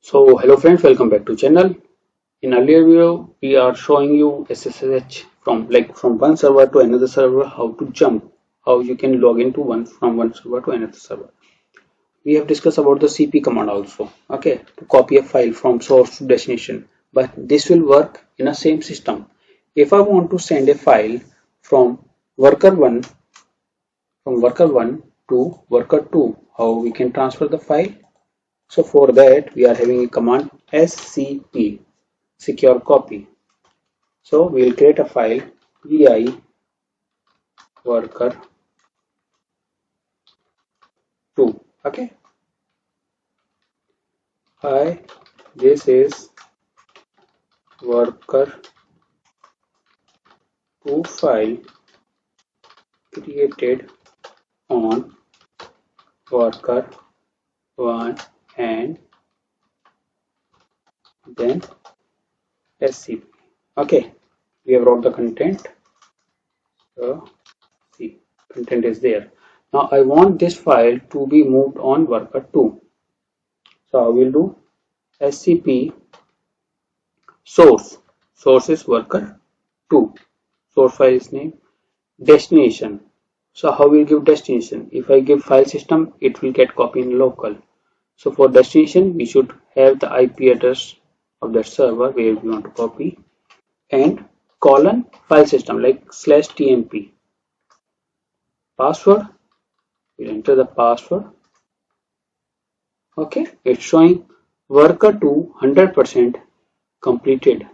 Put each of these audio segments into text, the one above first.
So hello friends, welcome back to channel. In earlier video, we are showing you SSH from one server to another server, how to jump, how you can log into one server to another server. We have discussed about the CP command also, okay, to copy a file from source to destination. But this will work in a same system. If I want to send a file from worker 1 to worker 2, how we can transfer the file? So for that we are having a command scp secure copy. So we will create a file vi worker 2. Okay. Hi, this is worker 2 file created on worker 1 and then scp. Okay, we have wrote the content. So see, content is there. Now I want this file to be moved on worker 2. So I will do scp source. Source is worker 2. Source file is name. Destination. So how will give destination? If I give file system, it will get copied in local. So for destination, we should have the IP address of that server where we want to copy and colon file system like /tmp. Password. We enter the password. Okay, it's showing worker 2 100% completed.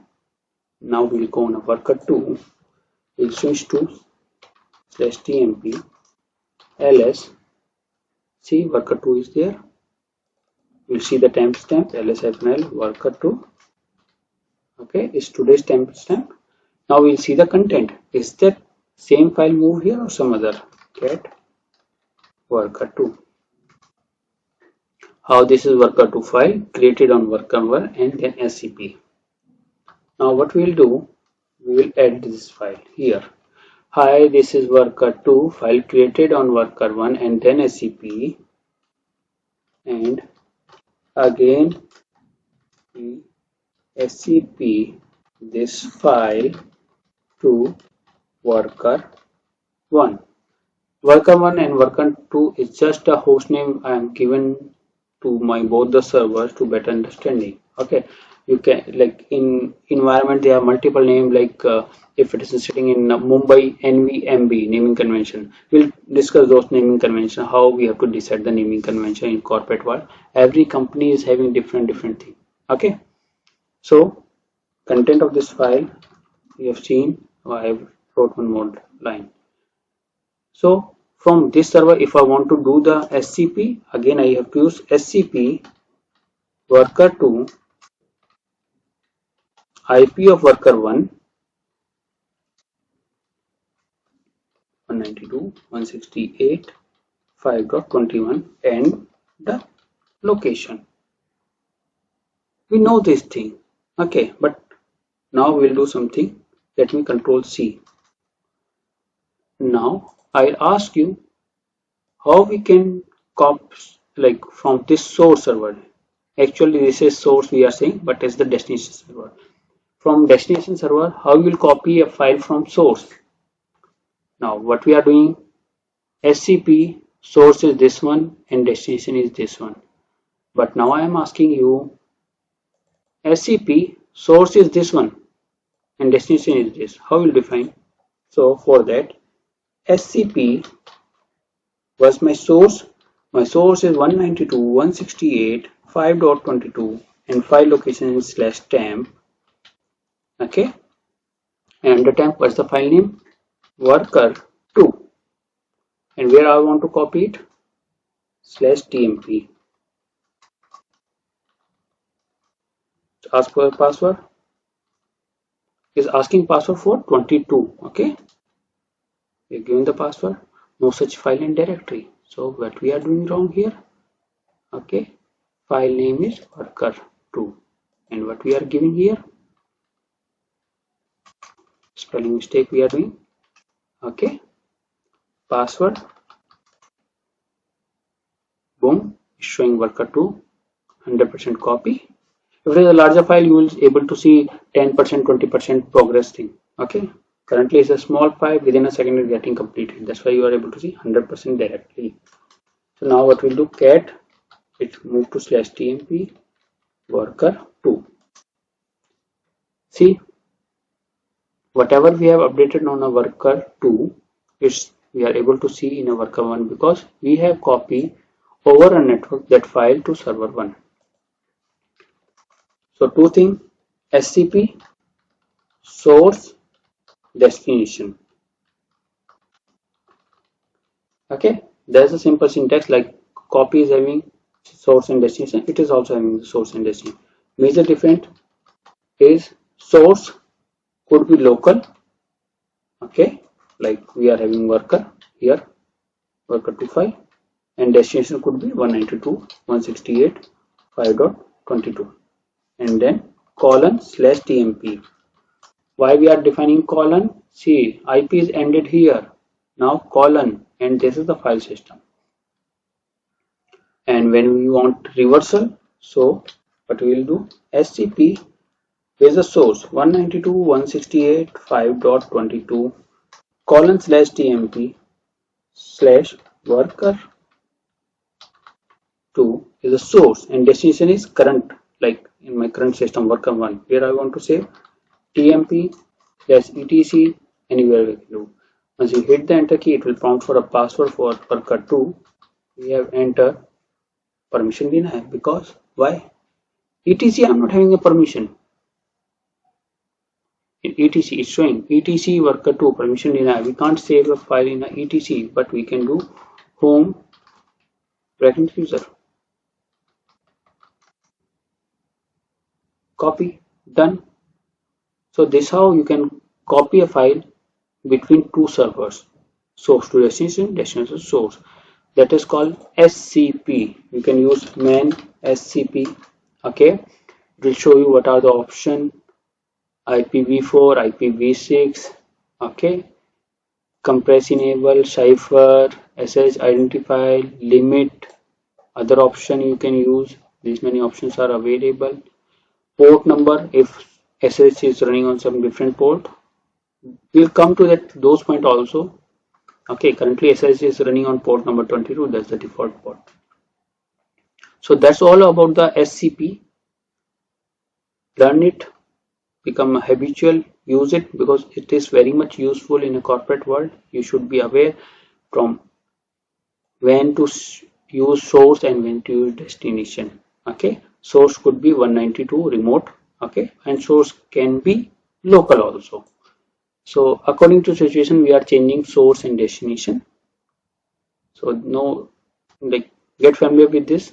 Now we'll go on a worker 2. We'll switch to /tmp ls. See, worker 2 is there. We'll see the timestamp ls-l worker 2. Okay, is today's timestamp. Now we'll see the content. Is that same file moved here or some other? Get worker 2. How this is worker 2 file created on worker 1 and then scp. Now what we'll do, we will add this file here. Hi, this is worker 2 file created on worker 1 and then scp, and again we scp this file to worker 1. Worker 1 and worker 2 is just a host name I am given to my both the servers to better understanding. Okay, you can like in environment there are multiple name like if it is sitting in Mumbai NVMB naming convention. We'll discuss those naming convention, how we have to decide the naming convention in corporate world. Every company is having different thing. Okay, so content of this file we have seen. I have wrote one more line. So from this server, if I want to do the scp, again I have to use scp worker 2 IP of worker 1 192.168.5.21 and the location. We know this thing. Okay, but now we'll do something. Let me control C. Now I'll ask you how we can copy like from this source server. Actually this is source we are saying, but it's the destination server. From destination server, how you will copy a file from source? Now what we are doing, scp source is this one and destination is this one. But now I am asking you, scp source is this one and destination is this. How will you define? So for that, scp was my source. My source is 192.168.5.22 and file location is /temp. Okay, and the temp was the file name worker 2, and where I want to copy it /tmp. Ask for password, is asking password for 22. Okay, we are given the password, no such file in directory. So what we are doing wrong here? Okay, file name is worker 2 and what we are giving here, spelling mistake we are doing. Okay, password, boom, showing worker 2 100% copy. If it is a larger file, you will be able to see 10%, 20% progress thing. Okay. Currently it's a small file, within a second it's getting completed. That's why you are able to see 100% directly. So now what we'll do, cat, it move to /tmp worker 2. See, whatever we have updated on a worker 2, we are able to see in a worker 1 because we have copied over a network that file to server 1. So two things, SCP, source, destination. Okay, there's a simple syntax like copy is having source and destination, it is also having the source and destination. Major difference is source could be local, okay, like we are having worker here, worker 2 file, and destination could be 192.168.5.22, and then :/tmp. Why we are defining colon? See, IP is ended here. Now colon, and this is the file system. And when we want reversal, so what we will do, SCP is the source 192.168.5.22 :/tmp /worker 2 is the source, and destination is current, like in my current system worker 1. Here I want to say tmp /etc anywhere we can do. Once you hit the enter key, it will prompt for a password for worker 2. We have enter permission denied because why? etc I'm not having a permission. In etc is showing etc worker 2 permission denied. We can't save a file in a etc, but we can do home bracket user. Copy, done. So this how you can copy a file between two servers, source to destination, destination to source. That is called SCP. You can use man SCP. Okay, it will show you what are the options: IPv4, IPv6. Okay, compress enable, cipher, SSH identify, limit. Other option you can use. These many options are available. Port number, if SSH is running on some different port, we'll come to those point also. Okay, currently SSH is running on port number 22, that's the default port. So that's all about the SCP. Learn it, become habitual, use it because it is very much useful in a corporate world. You should be aware from when to use source and when to use destination. Okay, source could be 192 remote, okay, and source can be local also. So according to situation, we are changing source and destination. So no, like, get familiar with this.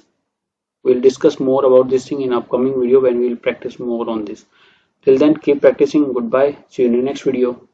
We'll discuss more about this thing in upcoming video when we'll practice more on this. Till then, keep practicing. Goodbye. See you in the next video.